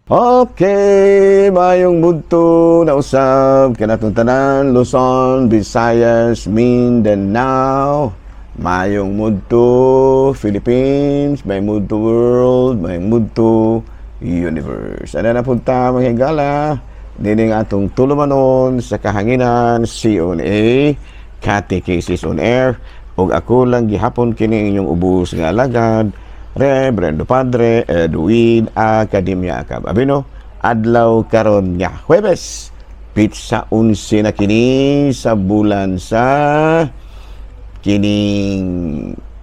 Okay, mayong mudto na usab kanatong tanan, Luzon, Visayas, Mindanao. Mayong mudto Philippines, may mudto world, may mudto universe. Ano na punta mga higala? Dining atong tulumanon sa kahanginan CONA, Catechesis on Air. Ug ako lang gihapon kini inyong ubos nga alagad, Reverendo Padre Edwin Academia Acab. Abino, adlaw karon nga Huwebes, pizza 11 na kini sa bulan sa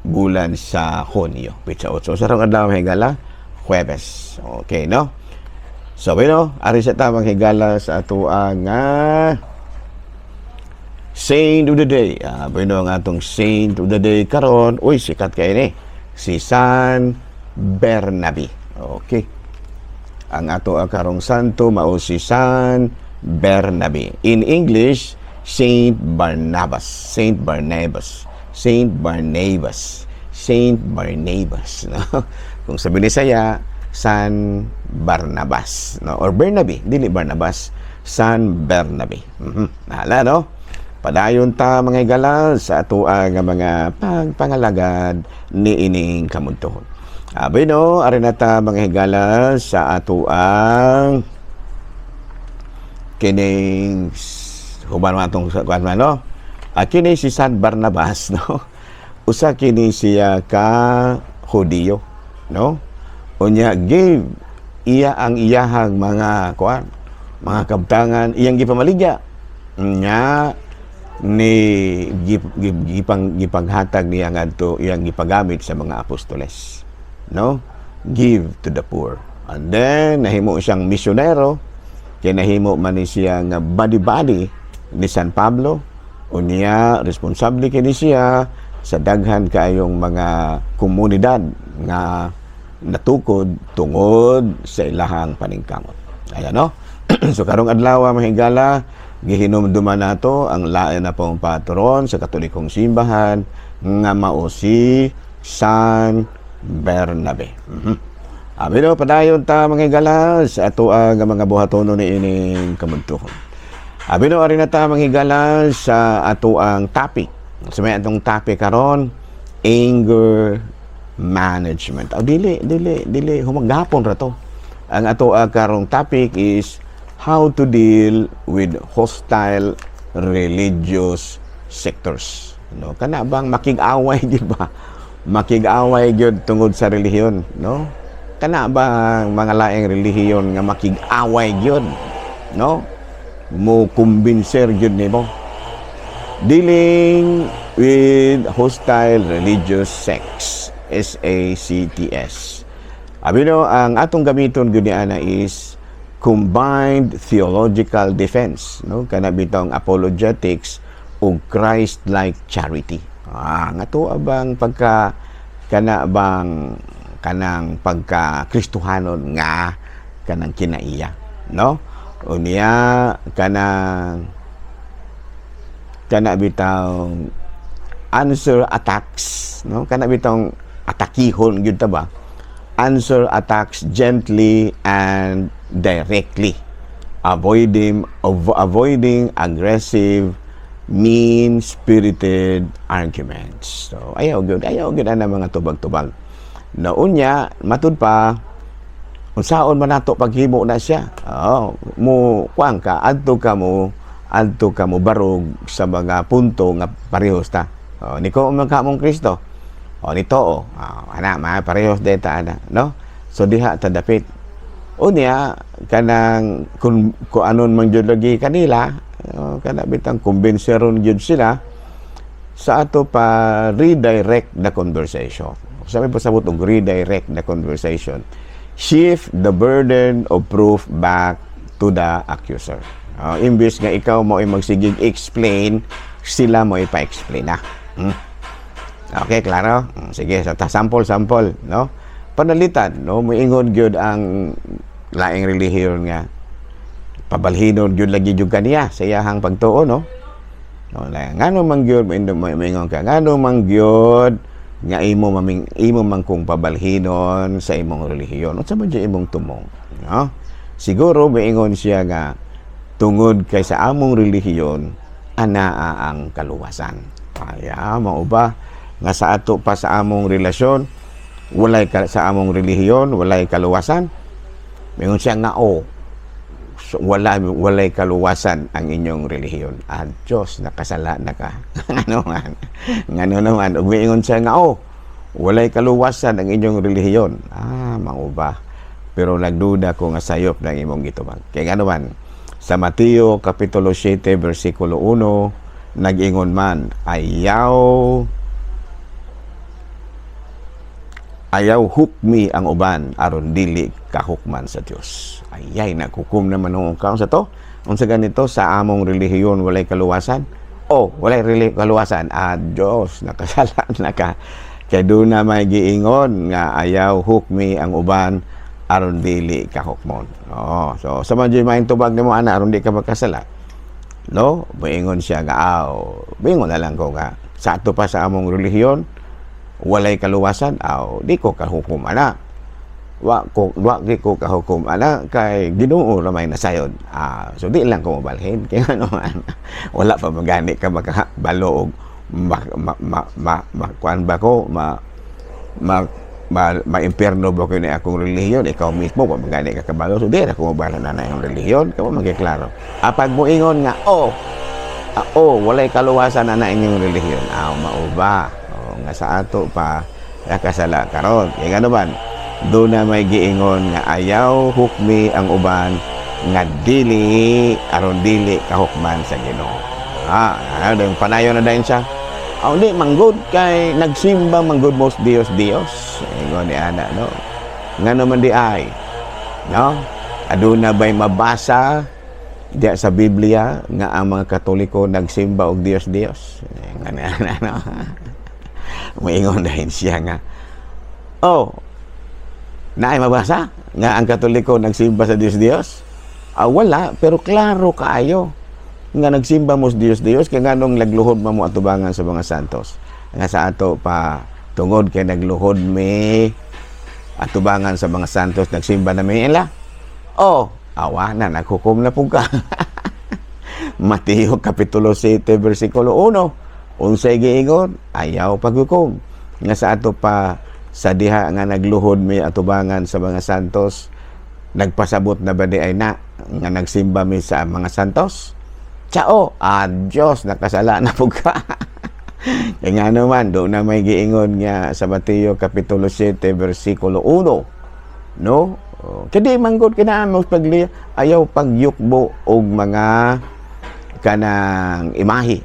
bulan sa Hunyo. Pizza 8. Sa rong adlaw higala, Huwebes. Okay, no? So, abino, ari sa tamang higala sa ato ang Saint of the Day. Abino ang atong Saint of the Day karon. Uy, sikat kayo ni. Si San Bernabe. Okay. Ang ato karong santo mao si San Bernabe. In English, Saint Barnabas. Saint Barnabas. Saint Barnabas. Saint Barnabas. No? Kung sabi ni saya, San Barnabas. No? Or Bernabe. Dili Barnabas. San Bernabe. Nahala, no? Padayon ta mga higala sa ato ang mga pagpangalagad ni ining kamuntuhon. Abay no, ari na ta mga higala sa ato ang kining huban matong kuan man no. Kini si San Barnabas no. Usa kini siya ka Hudiyo no. Unya give iya ang iyahang mga kuan, mga kabtangan iyang gipamaligya. Nya ni gipanghatag niya ngadto iyang gipagamit sa mga apostoles, no? Give to the poor. And then nahimo siyang misyonero, kay nahimo man ni siya nga body ni San Pablo, unya responsable kini siya sa daghan kaayong mga komunidad nga natukod tungod sa ilahang paningkamot. Ayan no. So karong adlaw mga higala, gihinumduman nato ang lain na pong patron sa Katolikong simbahan nga mao si San Bernabe. Abino padayon ta mga higala sa ato ang mga buhatonon ni ining kamuntuhon. Abino ari na ta mga higala sa ato ang topic. Sa may atong topic karon, anger management. Dili humaghapon ra to. Ang ato karong topic is how to deal with hostile religious sectors. No, kana bang makig-away gyud ba? Makig-away gyud tungod sa relihiyon, no? Kana bang mga laing relihiyon nga makig-away gyud, no? Mo kumbinser gyud nimo. Dealing with hostile religious sects, SACTS. Abino ang atong gamiton gyud ni ana is combined theological defense, no? Kana bitong apologetics o Christ-like charity. Nga to abang pagka kanang pagka-Kristohanon nga kanang kinaiya, no? Unya kana bitong answer attacks, no? Kana bitong atakihon gyud ta ba? Answer attacks gently and directly, avoiding aggressive, mean-spirited arguments. So ayaw gyud ana mga tubag-tubag. Naunya matud pa unsaon man nato paghimo na siya. Mo kuan ka adto ka mo barog sa mga punto nga parehos ta. Niko man ka mong Kristo. Nito ana parehos deta ana, no? So diha ta dapit. Unya kanang kung anon man jud lagi kanila, kana bitang kumbinseron jud sila sa ato pa redirect the conversation. Sabi po sabot og redirect the conversation. Shift the burden of proof back to the accuser. Imbis nga ikaw mo ay magsigig explain, sila mo ipa-explain na. Okay, klaro? Sige, so sample, no? Panalitan, no? Moingon gyud ang laing relihiyon nga pabalhinon gyud lagi jud kaniya sa iyahang pagtuo, no? Ngano man gyud moingon ka, ngano man gyud nga imo man kung pabalhinon sa imong relihiyon. Unsa man gyud imong tumong? no? Siguro moingon siya nga tungod kay sa among relihiyon anaa ang kaluwasan. Kaya mao ba nga sa ato pa sa among relasyon sa among relihiyon walay kaluwasan? Moingon siya nga walay kaluwasan ang inyong relihiyon. Diyos, nakasala na ka. Ngano naman, ug moingon siya nga walay kaluwasan ang inyong relihiyon. Mao ba? Pero nagduda ko nga sayop ng imong gitubag. Kaya nga naman, sa Mateo Kapitulo 7, versikulo 1, nag-ingon man, ayaw hukmi ang uban, aron dili kahukman sa Dios. Ayay, naghukom naman ng kaon sa to. Unsa ganito, sa among relihiyon walay kaluwasan? Walay kaluwasan. Diyos, nakasala na ka. Kaya doon na may giingon nga ayaw hukmi ang uban, aron dili ka hukmon. So sa man main tubag nimo ana aron di ka magkasala. No, moingon siya nga moingon na lang ko nga sa ato pa sa among relihiyon walay kaluwasan di ko kahukom ana. Wa di ko kahukom ana kay Ginoo ra may nasayod. So di lang ko mabalhin kay ano man. Wala pa magani ka makabalo og kuan ba ko ma-impierno ba ko ni akong relihiyon, ikaw mismo pa magani ka kabalo, so di ako mabala na yung relihiyon, kamo magiklaro. Pag mo ingon nga walay kaluwasan na inyong relihiyon, mao ba nga sa ato pa nakasala karon. Kaya nga naman doon na may giingon nga ayaw hukmi ang uban nga dili aron dili kahukman sa Ginoo. Yung panayon na dayon siya. Di manggod kay nagsimba manggod most Dios. Ingon ni ana, no? Nga naman di ay, no? Aduna ba'y mabasa diya sa Biblia nga ang mga Katoliko nagsimba og Dios? Nga ni ana, no? Moingon dahil siya nga, naay mabasa nga ang Katoliko nagsimba sa Dios? Wala, pero klaro kaayo nga nagsimba mo Dios kay nganong nagluhod mo atubangan sa mga santos nga sa ato pa tungod kay nagluhod mi atubangan sa mga santos nagsimba na mi ila awa na naghukom na pug ka. Mateo Kapitulo 7 versikulo 1 unsay giingon ayaw paghukom nga sa ato pa sa diha nga nagluhod mi atubangan sa mga santos nagpasabot na ba di ay na nga nagsimba mi sa mga santos? Diyos, nakasala na po ka. Kaya nga naman, doon na may giingon nga sa Mateo Kapitulo 7, versikulo 1. No? Kadi manggod kinamos ayaw pagyukbo og mga kanang imahe.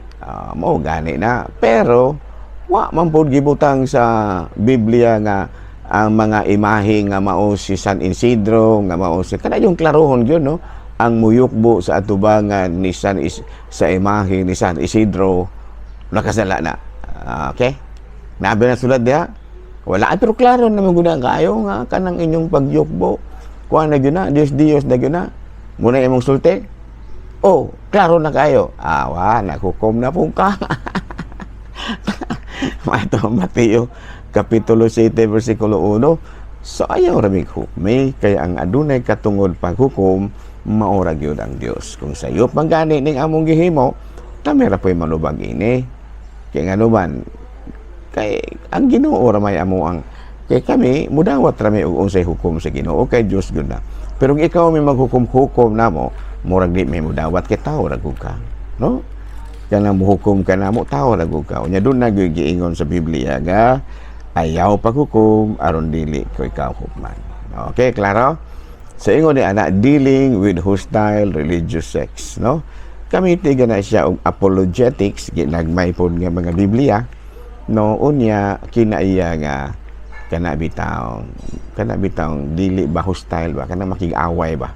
Mo gani na. Pero, wa man po gibutang sa Biblia nga ang mga imahe nga mao si San Isidro, nga mao si kana yung klarohon yun, no? Ang muyukbo sa atubangan ni sa imahe ni San Isidro nakasala na. Okay? Nabi na sulat diha. Wala pero klaro na maguna kayo nga kanang inyong pagyukbo. Kuan na gyud na Dios na gyud na. Muna imong sulti. Klaro na kayo. Nakukom na po ka. Mateo Kapitulo 7 versikulo 1. So ayaw ramig hukmi kay ang adunay katungod paghukom maura gyud ang Dios. Kung sayop man gani ning among gihimo, kami ra po'y manubag ini. Kay nga naman, kay ang Ginoo ra may amo ang kay kami mudawat ra may og unsay hukom sa Ginoo kay Dios gyud na. Pero kung ikaw may maghukom-hukom namo, murag di may mudawat kay tawo ra gud ka, no? Kaya nang muhukom ka namo, tawo ra gud ka. Unya doon na gyud giingon sa Biblia nga ayaw paghukom aron dili ko ikaw hukman. Okay, klaro? Sa ingon ni ana dealing with hostile religious sects, no? Kami tiga na siya og apologetics ginagmay pod nga mga Biblia, no? Unya kinaiya nga kana bitaw dili ba hostile ba kana makig-away ba?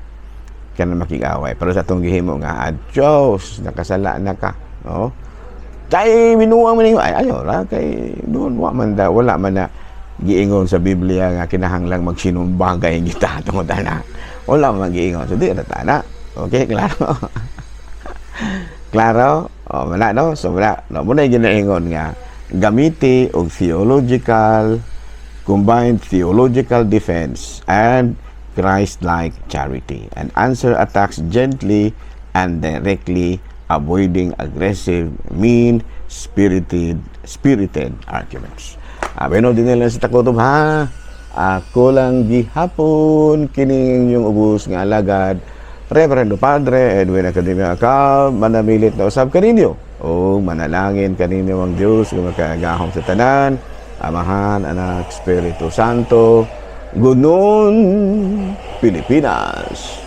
Kana makig-away. Pero sa atong gihimo nga Diyos nakasala na ka, no? Kay minuang man ayo ra kay doon wala man na giingon sa Biblia nga kinahanglang magsinumbagay kita tungod ana. Wala man giingon. So di na tana. Okay, klaro. Klaro? Wala no. So wala. No, muna ginaingon nga gamiti og combined theological defense and Christ-like charity, and answer attacks gently and directly, avoiding aggressive, spirited arguments. Beno din nila sa takotob ha. Ako lang gihapon kining yung ubos nga alagad Reverendo Padre Edwin Academia ka manamilit na usab kaninyo o manalangin kaninyo ang Dios nga makagahom sa tanan, Amahan, Anak, Espiritu Santo. Gunon Pilipinas.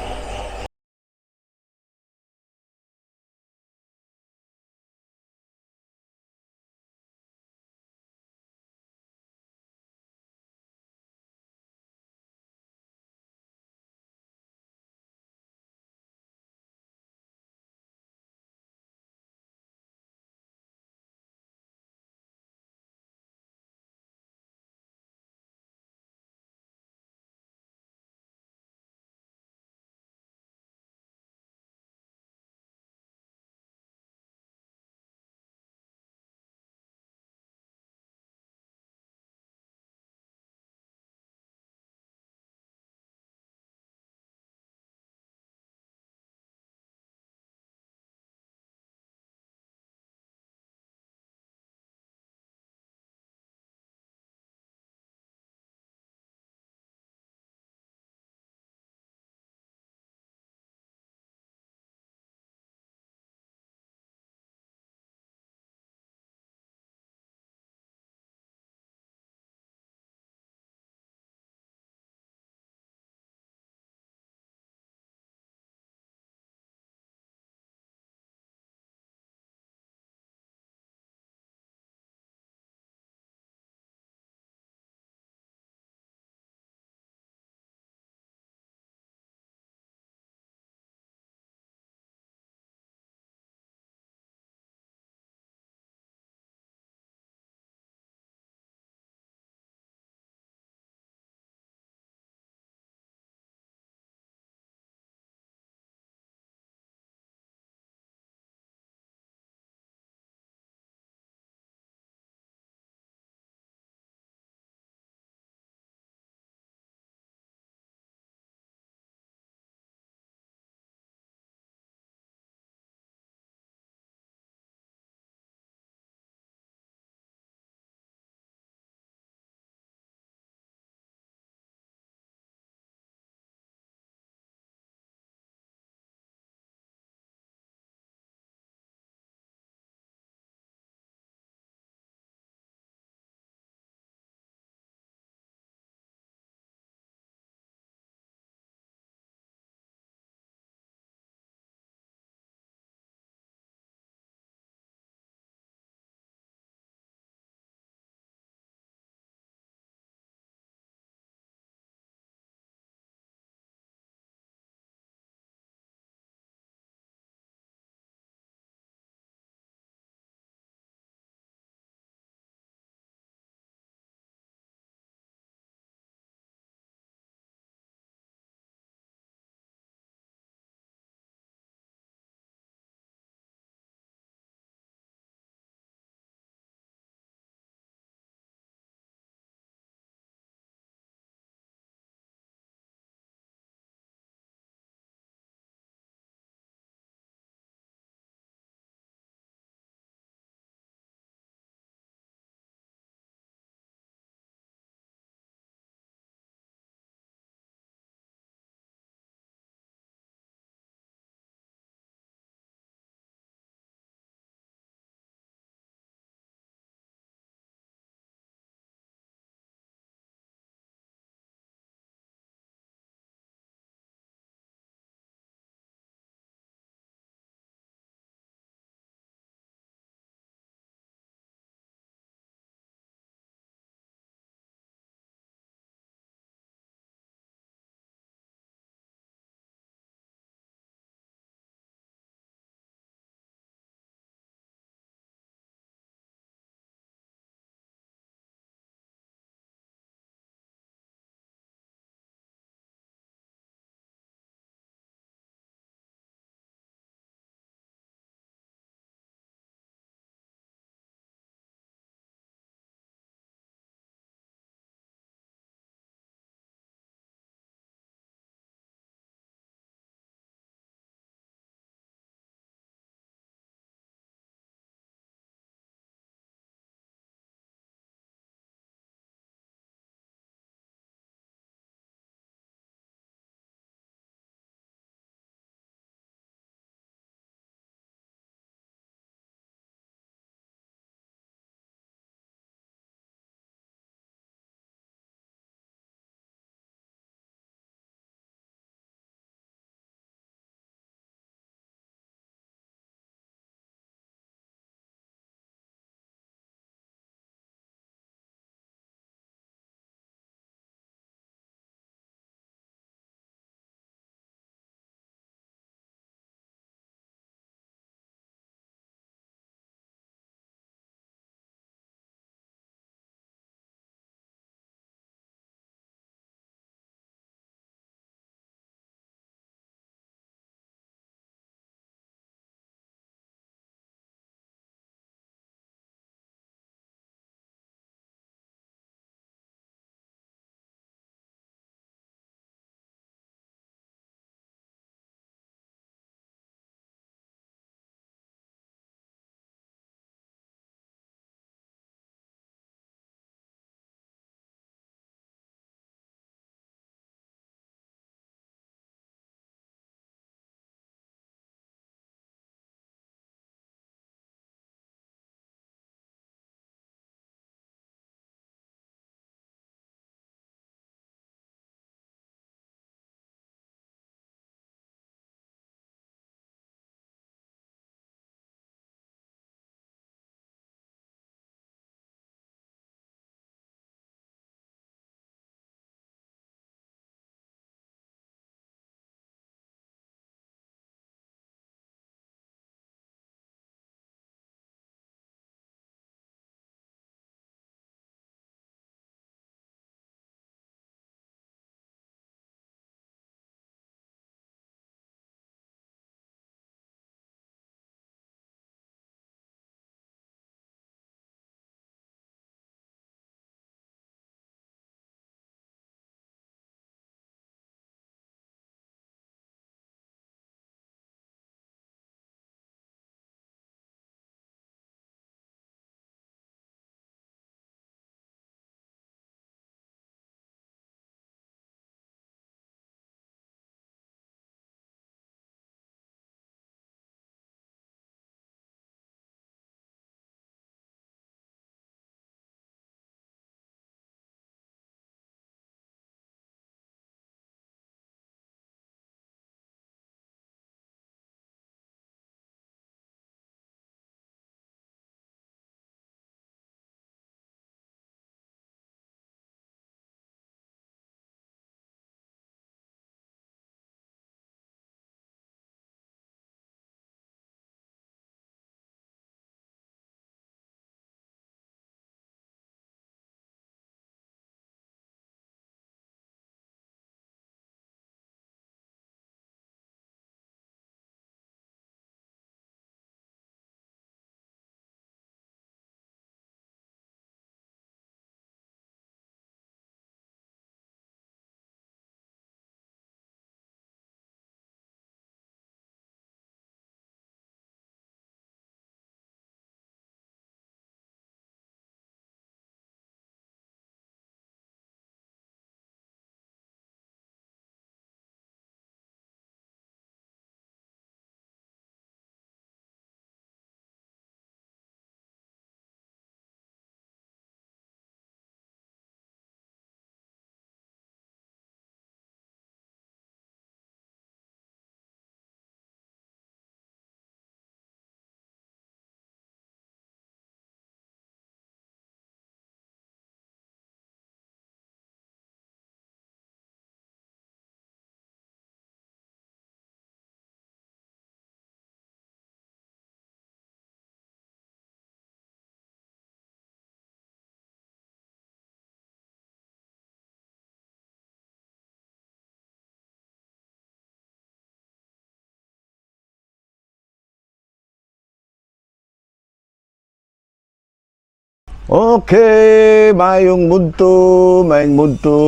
Okay, mayong mudto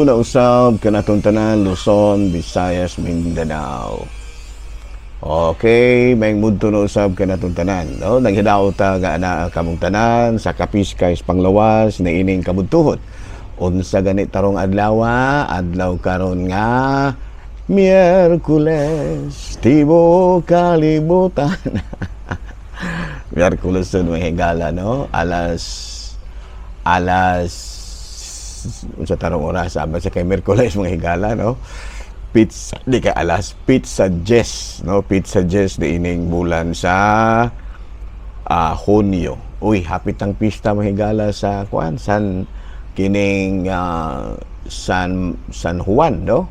na usab kanatong tanan Luzon, Visayas, Mindanao. Okay, mayong mudto na usab kanatong tanan, no? Naghidaot ta nga ana kamong tanan sa Kapiskay Panglawas na ining kabudtuhon. Unsa gani tarong adlaw karon nga Miyerkules, tibo kalibutan. Miyerkules nun may higala, no? Alas sa tarong oras sabi sa kay Miyerkules mga higala, no? Pizza di ka alas pizza Jess, no? Pizza Jess di ining bulan sa Hunyo. Uy, hapit ang pista mga higala sa kuan San kining San Juan, no?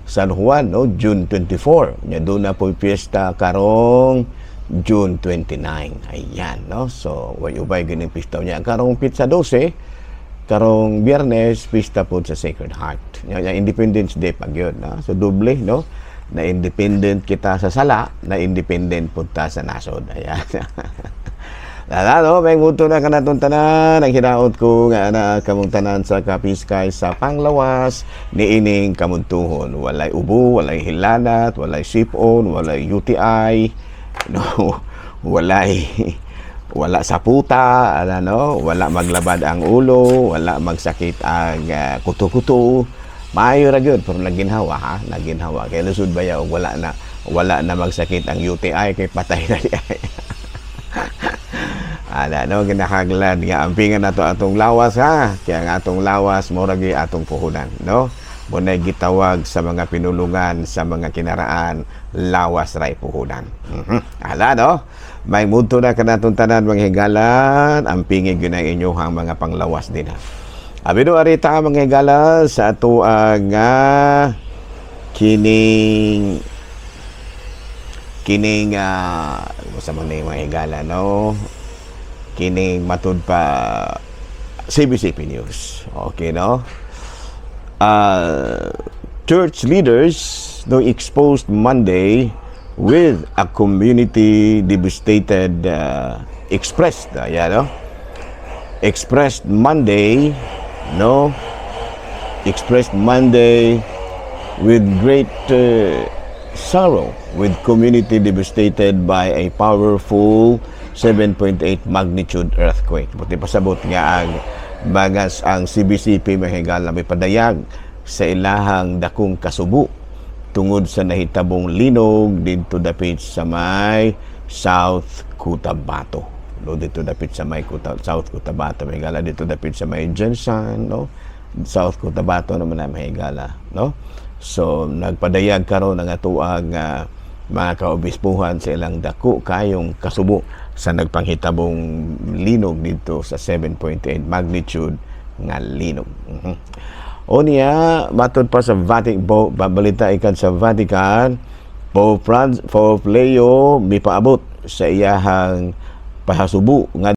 San Juan, no? June 24. Nya doon na po piyesta karong June 29. Ayan, no? So, ubay ganing pista niya. Karong pizza 12, karong Biyernes, pista po sa Sacred Heart. Yung Independence Day pag yun, no? So, doble, no? Na independent kita sa sala, na independent po ta sa nasod. Ayan. No? May muto na kanatong tanan. Ang hinaot ko nga na kamong tanan sa Kapiskay sa Panglawas ni ining kamuntuhon. Walay ubo, walay hilanat, walay sipon, walay UTI, no, wala sa puta, no, wala maglabad ang ulo, wala magsakit ang kuto-kuto. Maayo ra gyud pero naginhawa, ha, naginhawa kay lusod baya og wala na magsakit ang UTI kay patay na diay. No, ginahaglan nga ampingan nato atong lawas, ha, kaya nga atong lawas mo ra gyud atong puhunan, no. Munay gitawag sa mga pinulungan sa mga kinaraan lawas ray puhunan. No? May mudto na kanatong tanan mga higalan, ang pingig yun ang inyong mga panglawas din, ha. Abido arita mga higalan sa ato ang kining sa mga higalan, no? Kining matud pa CBCP News. Okay, no? Church leaders no exposed Monday with a community devastated expressed Monday with great sorrow with community devastated by a powerful 7.8 magnitude earthquake. Buti pasabot nga ang bagas ang CBCP mahigala may padayag sa ilahang dakong kasubo tungod sa nahitabong linog dito dapit sa may South Cotabato. No, dito dapit sa may South Cotabato mahigala dito dapit sa may Jensen, no? South Cotabato naman na mahigala, no? So nagpadayag karon ang atuang mga kaobispuhan sa ilang dako kayong kasubo sa nagpanghitabong linog dito sa 7.8 magnitude nga linog. O niya, matod pa sa Vatican, babalita ikan sa Vatican, Pope Leo mipaabot sa iyahang pahasubo nga